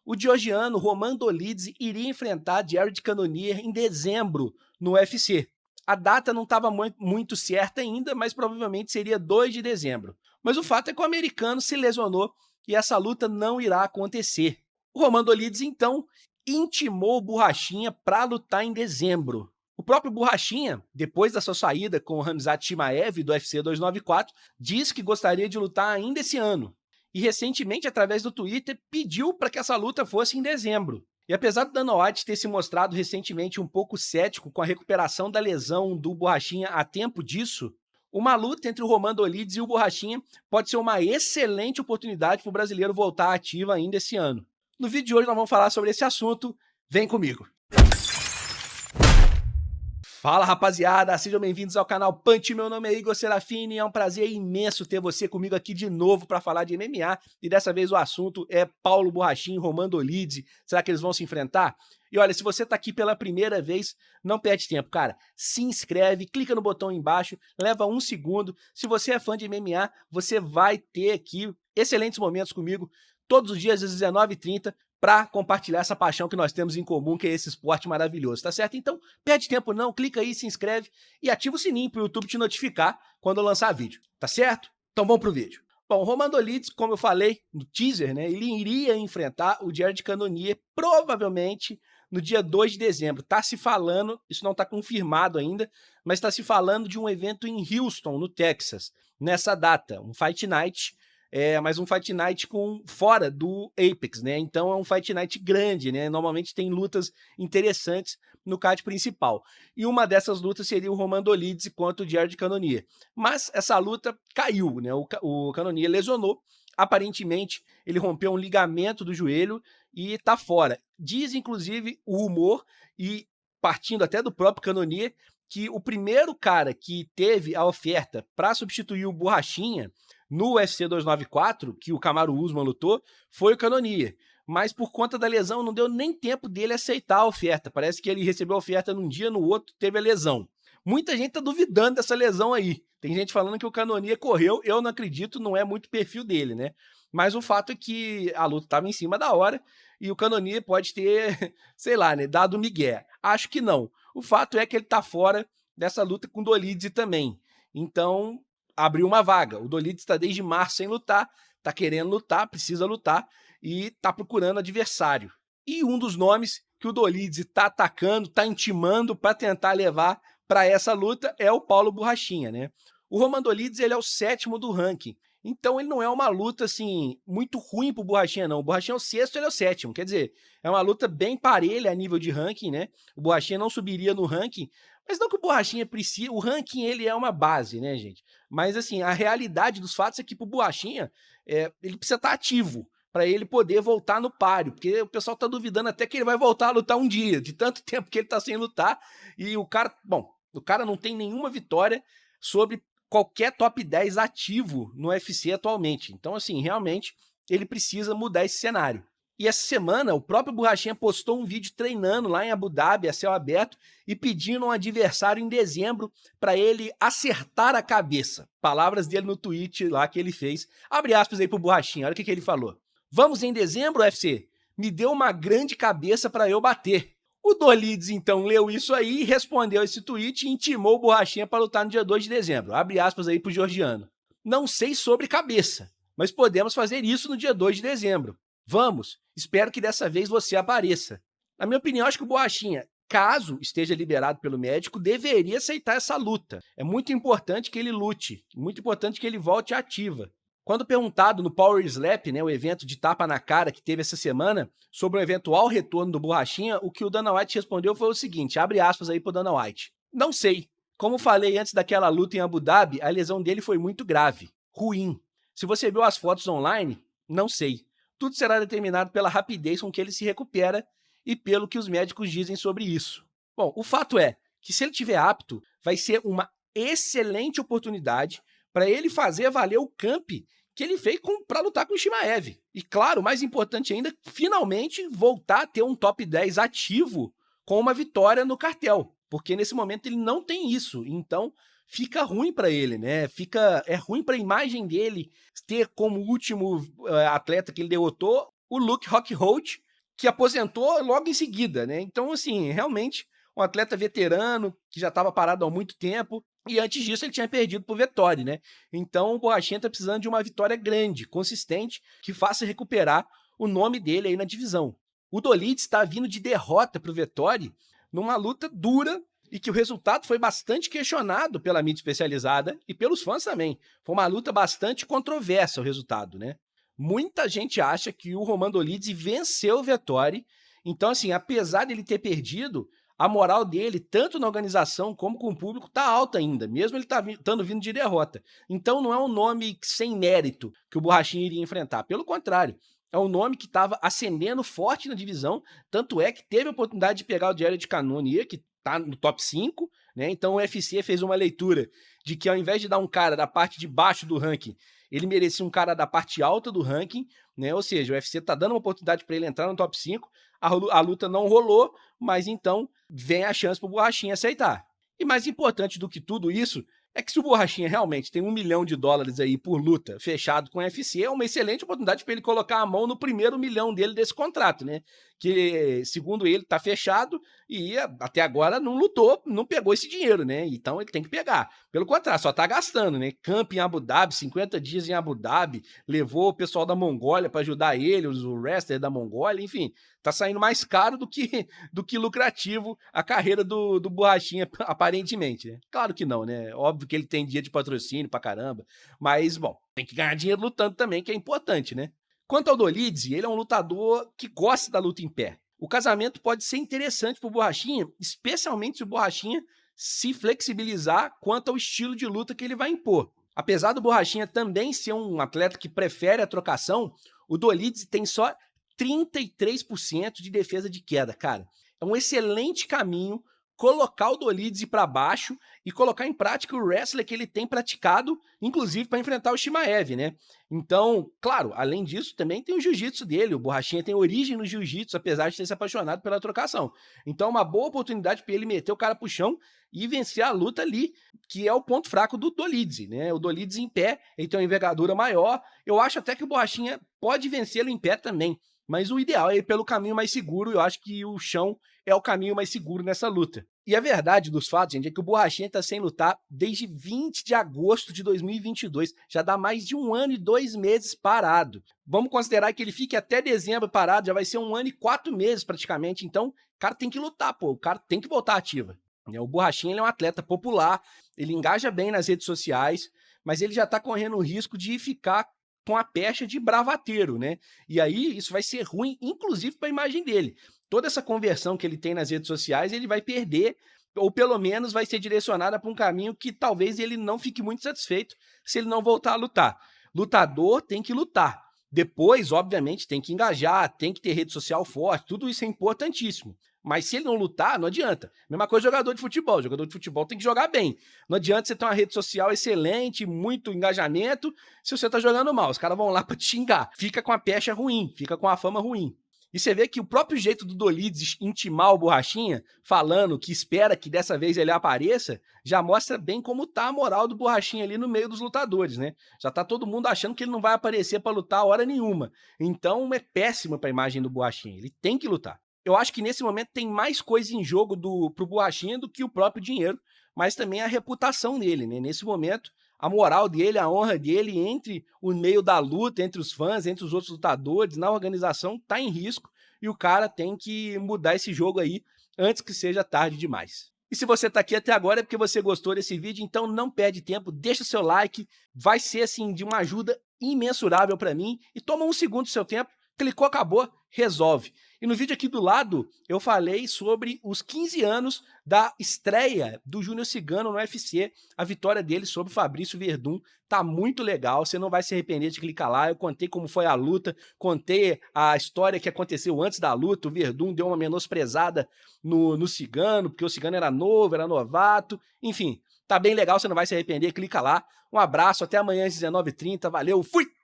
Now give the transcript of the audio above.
O georgiano Roman Dolidze iria enfrentar Jared Cannonier em dezembro no UFC. A data não estava muito certa ainda, mas provavelmente seria 2 de dezembro. Mas o fato é que o americano se lesionou e essa luta não irá acontecer. O Roman Dolidze, então, intimou o Borrachinha para lutar em dezembro. O próprio Borrachinha, depois da sua saída com o Khamzat Chimaev do UFC 294, disse que gostaria de lutar ainda esse ano. E recentemente, através do Twitter, pediu para que essa luta fosse em dezembro. E apesar do Dana White ter se mostrado recentemente um pouco cético com a recuperação da lesão do Borrachinha a tempo disso, uma luta entre o Roman Dolidze e o Borrachinha pode ser uma excelente oportunidade para o brasileiro voltar ativa ainda esse ano. No vídeo de hoje nós vamos falar sobre esse assunto. Vem comigo! Fala rapaziada, sejam bem-vindos ao canal Punch, meu nome é Igor Serafini e é um prazer imenso ter você comigo aqui de novo para falar de MMA e dessa vez o assunto é Paulo Borrachinha e Roman Dolidze. Será que eles vão se enfrentar? E olha, se você tá aqui pela primeira vez, não perde tempo, cara. Se inscreve, clica no botão aí embaixo, leva um segundo. Se você é fã de MMA, você vai ter aqui excelentes momentos comigo todos os dias às 19h30 para compartilhar essa paixão que nós temos em comum, que é esse esporte maravilhoso, tá certo? Então, perde tempo não, clica aí, se inscreve e ativa o sininho para o YouTube te notificar quando eu lançar vídeo, tá certo? Então vamos pro vídeo. Bom, o Roman Dolidze, como eu falei no teaser, né, ele iria enfrentar o Jared Cannonier provavelmente no dia 2 de dezembro. Tá se falando, isso não tá confirmado ainda, mas tá se falando de um evento em Houston, no Texas, nessa data, um Fight Night, mas um Fight Night fora do Apex, né? Então é um Fight Night grande, né? Normalmente tem lutas interessantes no card principal. E uma dessas lutas seria o Roman Dolidze contra o Jared Cannonier. Mas essa luta caiu, né? O Cannonier lesionou. Aparentemente, ele rompeu um ligamento do joelho e tá fora. Diz, inclusive, o rumor, e partindo até do próprio Cannonier, que o primeiro cara que teve a oferta para substituir o Borrachinha no UFC 294, que o Kamaru Usman lutou, foi o Cannonier. Mas por conta da lesão, não deu nem tempo dele aceitar a oferta. Parece que ele recebeu a oferta num dia, no outro teve a lesão. Muita gente tá duvidando dessa lesão aí. Tem gente falando que o Cannonier correu, eu não acredito, não é muito perfil dele, né? Mas o fato é que a luta estava em cima da hora e o Cannonier pode ter, sei lá, né, dado migué. Acho que não. O fato é que ele tá fora dessa luta com o Dolidze também. Então, abriu uma vaga. O Dolidze está desde março sem lutar, está querendo lutar, precisa lutar e está procurando adversário. E um dos nomes que o Dolidze está atacando, está intimando para tentar levar para essa luta é o Paulo Borrachinha, né? O Roman Dolidze, ele é o 7º do ranking. Então ele não é uma luta assim muito ruim pro Borrachinha não. O Borrachinha é o 6º, ele é o 7º. Quer dizer, é uma luta bem parelha a nível de ranking, né? O Borrachinha não subiria no ranking, mas não que o Borrachinha precisa, o ranking ele é uma base, né, gente? Mas assim, a realidade dos fatos é que pro Borrachinha, ele precisa estar ativo para ele poder voltar no páreo, porque o pessoal tá duvidando até que ele vai voltar a lutar um dia, de tanto tempo que ele tá sem lutar, e o cara, bom, o cara não tem nenhuma vitória sobre qualquer top 10 ativo no UFC atualmente. Então, assim, realmente, ele precisa mudar esse cenário. E essa semana, o próprio Borrachinha postou um vídeo treinando lá em Abu Dhabi, a céu aberto, e pedindo um adversário em dezembro para ele acertar a cabeça. Palavras dele no tweet lá que ele fez. Abre aspas aí pro Borrachinha, olha o que ele falou. Vamos em dezembro, UFC? Me deu uma grande cabeça para eu bater. O Dolidze, então, leu isso aí, respondeu esse tweet e intimou o Borrachinha para lutar no dia 2 de dezembro. Abre aspas aí pro georgiano. Não sei sobre cabeça, mas podemos fazer isso no dia 2 de dezembro. Vamos, espero que dessa vez você apareça. Na minha opinião, acho que o Borrachinha, caso esteja liberado pelo médico, deveria aceitar essa luta. É muito importante que ele lute, muito importante que ele volte ativa. Quando perguntado no Power Slap, né, o evento de tapa na cara que teve essa semana, sobre o eventual retorno do Borrachinha, o que o Dana White respondeu foi o seguinte, abre aspas aí pro Dana White. Não sei. Como falei antes daquela luta em Abu Dhabi, a lesão dele foi muito grave, ruim. Se você viu as fotos online, não sei. Tudo será determinado pela rapidez com que ele se recupera e pelo que os médicos dizem sobre isso. Bom, o fato é que se ele estiver apto, vai ser uma excelente oportunidade para ele fazer valer o camp que ele fez para lutar com o Chimaev. E claro, mais importante ainda, finalmente voltar a ter um top 10 ativo com uma vitória no cartel. Porque nesse momento ele não tem isso. Então fica ruim para ele, né? É ruim para a imagem dele ter como último atleta que ele derrotou o Luke Rockhold, que aposentou logo em seguida, né? Então, assim, realmente, um atleta veterano, que já estava parado há muito tempo, e antes disso ele tinha perdido pro Vettori, né? Então o Borrachinha tá precisando de uma vitória grande, consistente, que faça recuperar o nome dele aí na divisão. O Dolidze está vindo de derrota pro Vettori numa luta dura e que o resultado foi bastante questionado pela mídia especializada e pelos fãs também. Foi uma luta bastante controversa o resultado, né? Muita gente acha que o Roman Dolidze venceu o Vettori, então assim, apesar dele ter perdido, a moral dele, tanto na organização como com o público, tá alta ainda, mesmo ele estando vindo de derrota. Então não é um nome sem mérito que o Borrachinha iria enfrentar, pelo contrário, é um nome que estava ascendendo forte na divisão, tanto é que teve a oportunidade de pegar o Jared Cannonier, que tá no top 5, né? Então o UFC fez uma leitura de que ao invés de dar um cara da parte de baixo do ranking, ele merecia um cara da parte alta do ranking, né? Ou seja, o UFC tá dando uma oportunidade para ele entrar no top 5, a luta não rolou, mas então vem a chance pro Borrachinha aceitar. E mais importante do que tudo isso, é que se o Borrachinha realmente tem $1 milhão aí por luta fechado com o UFC, é uma excelente oportunidade para ele colocar a mão no primeiro milhão dele desse contrato, né? Que, segundo ele, tá fechado e até agora não lutou, não pegou esse dinheiro, né? Então ele tem que pegar. Pelo contrário, só tá gastando, né? Camp em Abu Dhabi, 50 dias em Abu Dhabi, levou o pessoal da Mongólia para ajudar ele, os wrestlers da Mongólia, enfim, tá saindo mais caro do que lucrativo a carreira do Borrachinha, aparentemente, né? Claro que não, né? Óbvio que ele tem dia de patrocínio pra caramba, mas, bom, tem que ganhar dinheiro lutando também, que é importante, né? Quanto ao Dolidze, ele é um lutador que gosta da luta em pé. O casamento pode ser interessante pro Borrachinha, especialmente se o Borrachinha se flexibilizar quanto ao estilo de luta que ele vai impor. Apesar do Borrachinha também ser um atleta que prefere a trocação, o Dolidze tem só 33% de defesa de queda, cara. É um excelente caminho colocar o Dolidze para baixo e colocar em prática o wrestler que ele tem praticado, inclusive para enfrentar o Shimaev, né? Então, claro, além disso, também tem o jiu-jitsu dele. O Borrachinha tem origem no jiu-jitsu, apesar de ter se apaixonado pela trocação. Então, é uma boa oportunidade para ele meter o cara pro chão e vencer a luta ali, que é o ponto fraco do Dolidze, né? O Dolidze em pé, ele tem uma envergadura maior. Eu acho até que o Borrachinha pode vencê-lo em pé também. Mas o ideal é ir pelo caminho mais seguro, e eu acho que o chão é o caminho mais seguro nessa luta. E a verdade dos fatos, gente, é que o Borrachinha está sem lutar desde 20 de agosto de 2022. Já dá mais de 1 ano e 2 meses parado. Vamos considerar que ele fique até dezembro parado, já vai ser 1 ano e 4 meses praticamente. Então, o cara tem que lutar, pô. O cara tem que voltar ativa. O Borrachinha ele é um atleta popular, ele engaja bem nas redes sociais, mas ele já está correndo o risco de ficar com a pecha de bravateiro, né? E aí isso vai ser ruim, inclusive para a imagem dele. Toda essa conversão que ele tem nas redes sociais, ele vai perder, ou pelo menos vai ser direcionada para um caminho que talvez ele não fique muito satisfeito se ele não voltar a lutar. Lutador tem que lutar. Depois, obviamente, tem que engajar, tem que ter rede social forte, tudo isso é importantíssimo. Mas se ele não lutar, não adianta. Mesma coisa jogador de futebol. Jogador de futebol tem que jogar bem. Não adianta você ter uma rede social excelente, muito engajamento, se você tá jogando mal. Os caras vão lá pra te xingar. Fica com a pecha ruim, fica com a fama ruim. E você vê que o próprio jeito do Dolidze intimar o Borrachinha, falando que espera que dessa vez ele apareça, já mostra bem como tá a moral do Borrachinha ali no meio dos lutadores, né? Já tá todo mundo achando que ele não vai aparecer pra lutar a hora nenhuma. Então é péssimo pra imagem do Borrachinha. Ele tem que lutar. Eu acho que nesse momento tem mais coisa em jogo pro Borrachinha do que o próprio dinheiro, mas também a reputação dele, né? Nesse momento, a moral dele, a honra dele entre o meio da luta, entre os fãs, entre os outros lutadores, na organização, tá em risco e o cara tem que mudar esse jogo aí antes que seja tarde demais. E se você tá aqui até agora é porque você gostou desse vídeo, então não perde tempo, deixa o seu like, vai ser assim de uma ajuda imensurável para mim e toma 1 segundo do seu tempo, clicou, acabou, resolve. E no vídeo aqui do lado, eu falei sobre os 15 anos da estreia do Júnior Cigano no UFC, a vitória dele sobre o Fabrício Werdum. Tá muito legal, você não vai se arrepender de clicar lá. Eu contei como foi a luta, contei a história que aconteceu antes da luta. O Werdum deu uma menosprezada no Cigano, porque o Cigano era novo, era novato. Enfim, tá bem legal, você não vai se arrepender, clica lá. Um abraço, até amanhã às 19h30, valeu, fui!